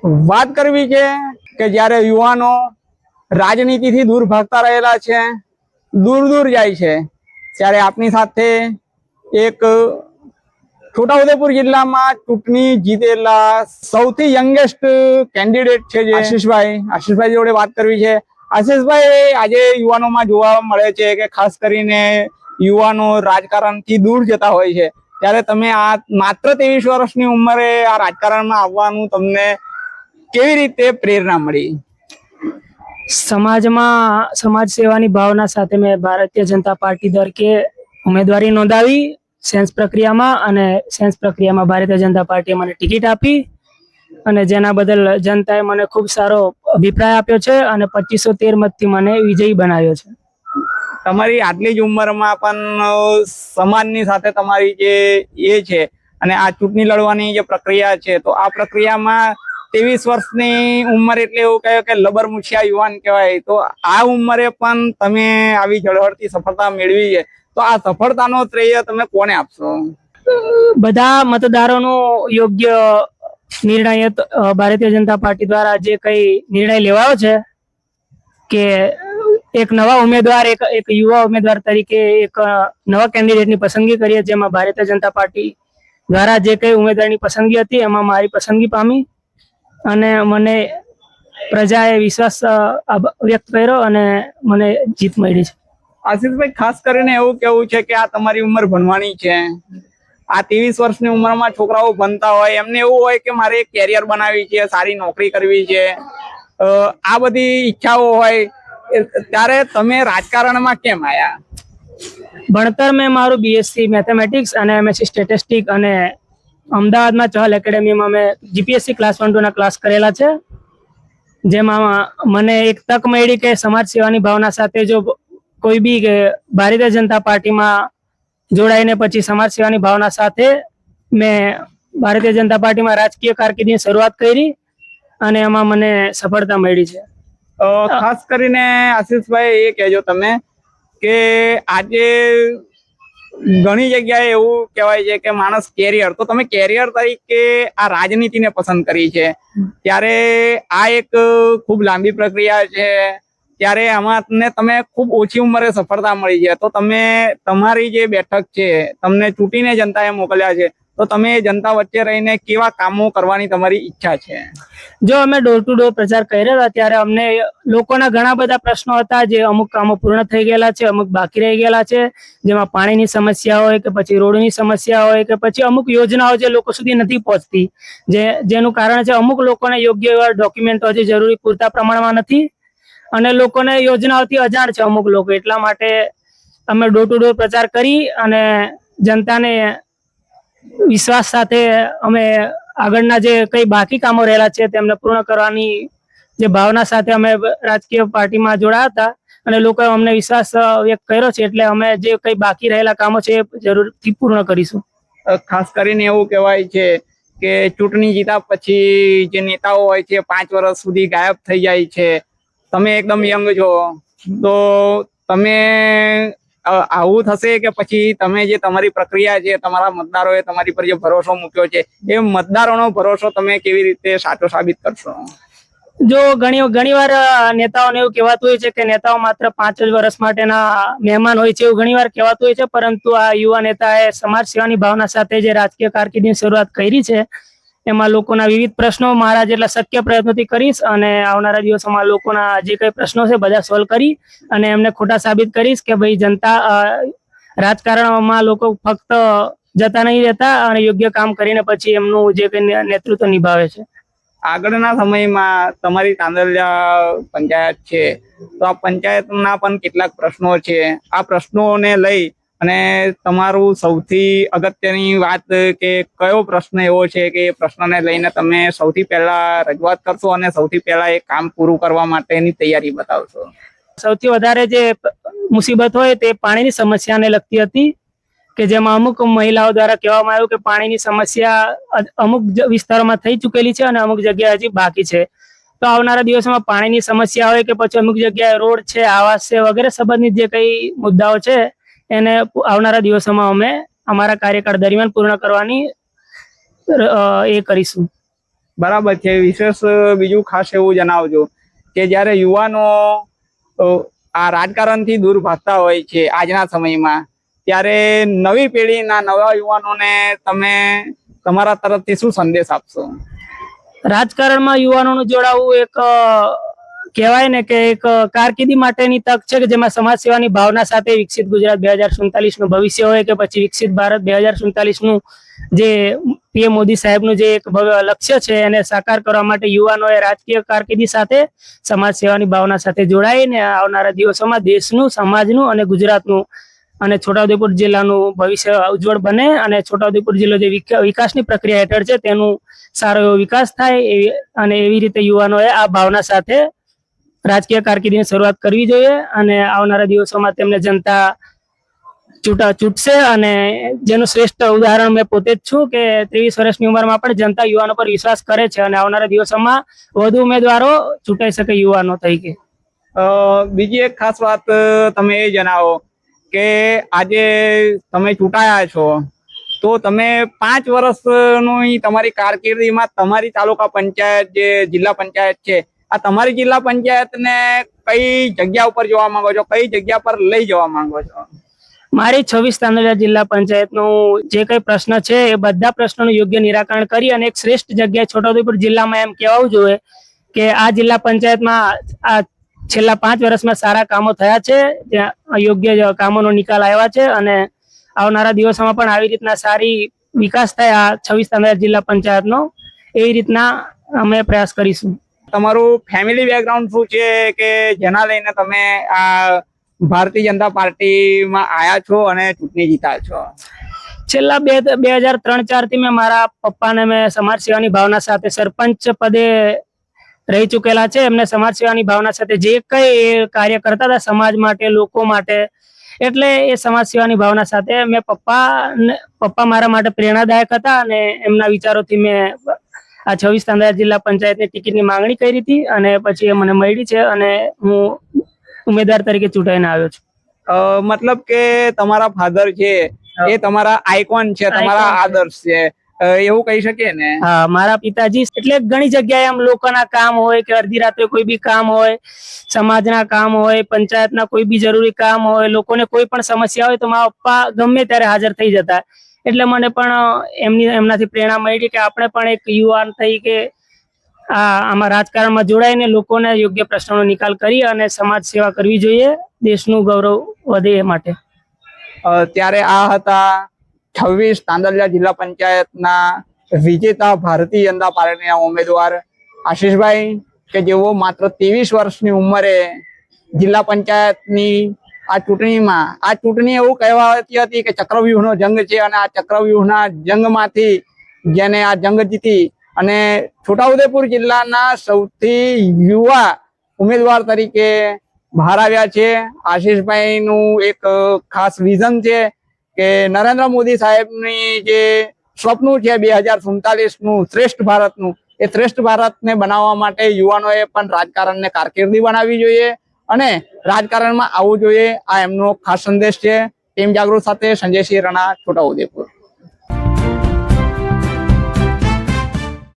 વાત કરવી છે કે જ્યારે યુવાનો રાજનીતિથી દૂર ભાગતા રહેલા છે, દૂર દૂર જાય છે, ત્યારે આપની સાથે એક છોટાઉદેપુર જિલ્લામાં ચૂંટણી જીતેલા સૌથી યંગેસ્ટ કેન્ડિડેટ છે જે આશીષભાઈ જોડે વાત કરવી છે। આશીષભાઈ, આજે યુવાનોમાં જોવા મળે છે કે ખાસ કરીને યુવાનો રાજકારણથી દૂર જતા હોય છે, ત્યારે તમે આ માત્ર 23 વર્ષની ઉંમરે આ રાજકારણમાં આવવાનું તમને કેવી રીતે પ્રેરણા મળી? સમાજ સેવાની ભાવના સાથે મેં ભારતીય જનતા પાર્ટી તરીકે ઉમેદવારી નોંધાવી સેન્સ પ્રક્રિયામાં, અને સેન્સ પ્રક્રિયામાં ભારતીય જનતા પાર્ટીએ મને ટિકિટ આપી, અને જેના બદલ જનતાએ મને ખૂબ સારો અભિપ્રાય આપ્યો છે અને 2513 મતથી મને વિજયી બનાવ્યો છે। તમારી આટલી જ ઉંમરમાં પણ સમાજની સાથે તમારી જે એ છે અને આ ચૂંટણી લડવાની જે પ્રક્રિયા છે, તો આ પ્રક્રિયામાં 23 વર્ષની ઉંમર એટલે એવું કહે કે લબરમુછિયા યુવાન કહેવાય, તો આ ઉંમરે પણ તમે આવી ઝળહળતી સફળતા મેળવી છે, તો આ સફળતાનો શ્રેય તમે કોને આપશો? બધા મતદારોનો યોગ્ય નિર્ણય ભારતીય જનતા પાર્ટી દ્વારા જે કઈ નિર્ણય લેવાયો છે કે એક નવા ઉમેદવાર, એક યુવા ઉમેદવાર તરીકે એક નવા કેન્ડિડેટની પસંદગી કરીએ, જેમાં ભારતીય જનતા પાર્ટી દ્વારા જે કઈ ઉમેદવારની પસંદગી હતી એમાં મારી પસંદગી પામી, અને મને પ્રજાએ વિશ્વાસ વ્યક્ત કર્યો અને મને જીત મળી છે। આશીષભાઈ, ખાસ કરીને એવું કેવું છે કે આ તમારી ઉંમર ભણવાની છે, આ 23 વર્ષની ઉંમરમાં છોકરાઓ ભણતા હોય, એમને એવું હોય કે મારે એક કેરિયર બનાવવી છે, સારી નોકરી કરવી છે, આ બધી ઈચ્છાઓ હોય, ત્યારે તમે રાજકારણમાં કેમ આવ્યા? ભણતર મેં મારું BSc મેથેમેટિક્સ અને MSc સ્ટેટિસ્ટિક અને અમદાવાદમાં ચહલ એકેડેમીમાં મેં GPSC ક્લાસ 1 2 ના ક્લાસ કરેલા છે, જેમાં મને એક તક મળી કે સમાજ સેવાની ભાવના સાથે જો કોઈ બી ભારતીય જનતા પાર્ટીમાં જોડાઈને પછી સમાજ સેવાની ભાવના સાથે મેં ભારતીય જનતા પાર્ટીમાં રાજકીય કારકિર્દીની શરૂઆત કરી અને એમાં મને સફળતા મળી છે। ખાસ કરીને આશીષભાઈ એ કહેજો તમે કે આજે ઘણી જગ્યાએ એવું કહેવાય છે કે માણસ કેરિયર, તો તમે કેરિયર તરીકે આ રાજનીતિને પસંદ કરી છે, ત્યારે આ એક ખૂબ લાંબી પ્રક્રિયા છે, ત્યારે આમાં તમે ખૂબ ઓછી ઉંમરે સફળતા મળી છે, તો તમે તમારી જે બેઠક છે તમને ચૂંટીને જનતાએ મોકલ્યા છે, તો તમે જનતા વચ્ચે રહીને કેવા કામો કરવાની તમારી ઈચ્છા છે? જો અમે ડોર ટુ ડોર પ્રચાર કર્યા હતા ત્યારે અમને લોકોના ઘણા બધા પ્રશ્નો હતા, જે અમુક કામો પૂર્ણ થઈ ગયેલા છે, અમુક બાકી રહી ગયેલા છે, જેમાં પાણીની સમસ્યા હોય કે પછી રોડની સમસ્યા હોય કે પછી અમુક યોજનાઓ જે લોકો સુધી નથી પહોંચતી, જેનું કારણ છે અમુક લોકોને યોગ્ય એવા ડોક્યુમેન્ટો હજી જરૂરી પૂરતા પ્રમાણમાં નથી અને લોકોને યોજનાઓથી અજાણ છે અમુક લોકો, એટલા માટે અમે ડોર ટુ ડોર પ્રચાર કરી અને જનતાને વિશ્વાસ સાથે અમે આગળના જે કઈ બાકી કામો રહેલા છે તેમને પૂર્ણ કરવાની જે ભાવના સાથે અમે રાજકીય પાર્ટીમાં જોડાયા હતા અને લોકોએ અમને વિશ્વાસ વ્યક્ત કર્યો છે, એટલે અમે જે કઈ બાકી રહેલા કામો છે એ જરૂરથી પૂર્ણ કરીશું। ખાસ કરીને એવું કહેવાય છે કે ચૂંટણી જીતા પછી જે નેતાઓ હોય છે 5 વર્ષ સુધી ગાયબ થઈ જાય છે, તમે એકદમ યંગ છો, તો તમે આવું થશે કે પછી તમે જે તમારી પ્રક્રિયા છે, તમારા મતદારોએ તમારી પર જે ભરોસો મૂક્યો છે, એ મતદારોનો ભરોસો તમે કેવી રીતે સાચો સાબિત કરશો? જો ઘણી વાર નેતાઓને એવું કહેવાતું હોય છે કે નેતાઓ માત્ર 5 જ વર્ષ માટેના મહેમાન હોય છે, એવું ઘણી વાર કહેવાતું હોય છે, પરંતુ આ યુવા નેતાએ સમાજ સેવાની ભાવના સાથે જે રાજકીય કારકિર્દીની શરૂઆત કરી છે એમાં લોકોના વિવિધ પ્રશ્નો મારા જેટલા શક્ય પ્રયત્નોથી કરીશ અને આવનારા દિવસોમાં લોકોના જે કઈ પ્રશ્નો છે બધા સોલ્વ કરી અને એમને ખોટા સાબિત કરીશ કે ભાઈ જનતા રાજકારણમાં લોકો ફક્ત જતા નહીં રહેતા અને યોગ્ય કામ કરીને પછી એમનું જે કઈ નેતૃત્વ નિભાવે છે। આગળના સમયમાં તમારી તાંદલિયા પંચાયત છે, તો આ પંચાયતના પણ કેટલાક પ્રશ્નો છે, આ પ્રશ્નોને લઈ અને તમારું સૌથી અગત્યની વાત કે કયો પ્રશ્ન એવો છે કે એ પ્રશ્નને લઈને તમે સૌથી પહેલા રજૂઆત કરશો અને સૌથી પહેલા એ કામ પૂરું કરવા માટેની તૈયારી બતાવશો? સૌથી વધારે જે મુસીબત હોય તે પાણીની સમસ્યાને લગતી હતી, કે જેમાં અમુક મહિલાઓ દ્વારા કહેવામાં આવ્યું કે પાણીની સમસ્યા અમુક વિસ્તારોમાં થઈ ચૂકેલી છે અને અમુક જગ્યાએ હજી બાકી છે, તો આવનારા દિવસોમાં પાણીની સમસ્યા હોય કે પછી અમુક જગ્યાએ રોડ છે, આવાસ છે વગેરે સંબંધિત જે કઈ મુદ્દાઓ છે એને આવનારા દિવસોમાં અમે અમારા કાર્યકાળ દરમિયાન પૂર્ણ કરવાની એ કરીશું। બરાબર છે. વિશેષ બીજું ખાસ એવું જણાવજો કે જ્યારે યુવાનો આ રાજકારણથી દૂર ભાગતા હોય છે આજના સમયમાં, ત્યારે નવી પેઢીના નવા યુવાનોને તમે તમારા તરફથી શું સંદેશ આપશો? રાજકારણમાં યુવાનોનું જોડાવું એક કહેવાય ને કે એક કારકિર્દી માટેની તક છે કે જેમાં સમાજ સેવાની ભાવના સાથે વિકસિત ગુજરાત 2047 નું ભવિષ્ય હોય કે પછી વિકસિત ભારત 2047 નું જે પીએમ મોદી સાહેબનું જે એક ભવ્ય લક્ષ્ય છે એને સાકાર કરવા માટે યુવાનોએ રાજકીય કારકિર્દી સાથે સમાજ સેવાની ભાવના સાથે જોડાઈને આવનારા દિવસોમાં દેશનું, સમાજનું અને ગુજરાતનું અને છોટાઉદેપુર જિલ્લાનું ભવિષ્ય ઉજ્જવળ બને અને છોટાઉદેપુર જિલ્લો જે વિકાસની પ્રક્રિયા હેઠળ છે તેનું સારો એવો વિકાસ થાય અને એવી રીતે યુવાનોએ આ ભાવના સાથે રાજકીય કારકિર્દીની શરૂઆત કરવી જોઈએ અને આવનારા દિવસોમાં તેમને જનતા ચૂંટશે અને જેનું શ્રેષ્ઠ ઉદાહરણ મેં પોતે જ છું કે 23 વર્ષની ઉંમરમાં પણ જનતા યુવાનો પર વિશ્વાસ કરે છે અને આવનારા દિવસોમાં વધુ ઉમેદવારો ચૂંટાઈ શકે યુવાનો તરીકે. બીજી એક ખાસ વાત તમે એ જણાવો કે આજે તમે ચૂંટાયા છો તો તમે 5 વર્ષની તમારી કારકિર્દીમાં તમારી તાલુકા પંચાયત જે જિલ્લા પંચાયત છે, આ તમારી જિલ્લા પંચાયતને કઈ જગ્યા ઉપર જોવા માંગો છો, કઈ જગ્યા પર લઈ જવા માંગો છો? મારી 26 તાલુકા જિલ્લા પંચાયતનું જે કઈ પ્રશ્ન છે એ બધા પ્રશ્નોનું યોગ્ય નિરાકરણ કરી અને એક શ્રેષ્ઠ જગ્યાએ છોટાઉદેપુર જિલ્લામાં એમ કહેવું જોઈએ કે આ જિલ્લા પંચાયતમાં આ છેલ્લા 5 વર્ષમાં સારા કામો થયા છે, ત્યાં યોગ્ય કામોનો નિકાલ આવ્યા છે અને આવનારા દિવસોમાં પણ આવી રીતના સારી વિકાસ થાય આ 26 તાલુકા જિલ્લા પંચાયતનો, એવી રીતના અમે પ્રયાસ કરીશું. તમારું ફેમિલી બેકગ્રાઉન્ડ શું છે કે જેના લઈને તમે આ ભારતીય જનતા પાર્ટીમાં આયા છો અને ચૂંટણી જીતા છો? છેલ્લા 2003-4 થી મેં મારા પપ્પાને મેં સમાજ સેવાની ભાવના સાથે સરપંચ પદે રહી ચૂકેલા છે. એમને સમાજ સેવાની ભાવના સાથે જે કઈ કાર્ય કરતા હતા સમાજ માટે, લોકો માટે, એટલે એ સમાજ સેવાની ભાવના સાથે મેં પપ્પા મારા માટે પ્રેરણાદાયક હતા અને એમના વિચારોથી મેં આ 26 તાલુકા જિલ્લા પંચાયતની ટિકિટની માંગણી કરી હતી અને પછી એ મને મળી છે અને હું ઉમેદવાર તરીકે ચૂંટાઈને આવ્યો છું. મતલબ કે તમારા ફાધર છે એ તમારા આઇકોન છે, તમારા આદર્શ છે, એવું કહી શકીએ ને? હા, મારા પિતાજી એટલે ઘણી જગ્યાએ આમ લોકોના કામ હોય કે અડધી રાત્રે કોઈ બી કામ હોય, સમાજના કામ હોય, પંચાયતના કોઈ બી જરૂરી કામ હોય, લોકોને કોઈ પણ સમસ્યા હોય તો મારા પપ્પા ગમે ત્યારે હાજર થઈ જતા. એટલે મને પણ એમનાથી પ્રેરણા મળી કે આપણે પણ એક યુવાન થઈ કે આમાં રાજકારણમાં જોડાઈને લોકોને યોગ્ય પ્રશ્નોનો નિકાલ કરી અને સમાજ સેવા કરવી જોઈએ, દેશનું ગૌરવ વધે એ માટે. ત્યારે આ હતા 26 તાંદલિયા જિલ્લા પંચાયતના વિજેતા ભારતીય જનતા પાર્ટીના ઉમેદવાર આશીષભાઈ કે જેઓ માત્ર 23 વર્ષની ઉંમરે જિલ્લા પંચાયતની આ ચૂંટણી એવું કહેવાતી હતી કે ચક્રવ્યૂહનો જંગ છે અને આ ચક્રવ્યૂહના જંગમાંથી જેને આ જંગ જીતી અને છોટાઉદેપુર જિલ્લાના સૌથી યુવા ઉમેદવાર તરીકે બહાર આવ્યા છે. આશીષભાઈનું એક ખાસ વિઝન છે કે નરેન્દ્ર મોદી સાહેબની જે સ્વપ્ન છે 2047નું શ્રેષ્ઠ ભારતનું, એ શ્રેષ્ઠ ભારતને બનાવવા માટે યુવાનોએ પણ રાજકારણને કારકિર્દી બનાવવી જોઈએ અને રાજકારણમાં આવવું જોઈએ. આ એમનો ખાસ સંદેશ છે. ટીમ જાગૃત સાથે સંજયસિંહ રણા, છોટાઉદેપુર.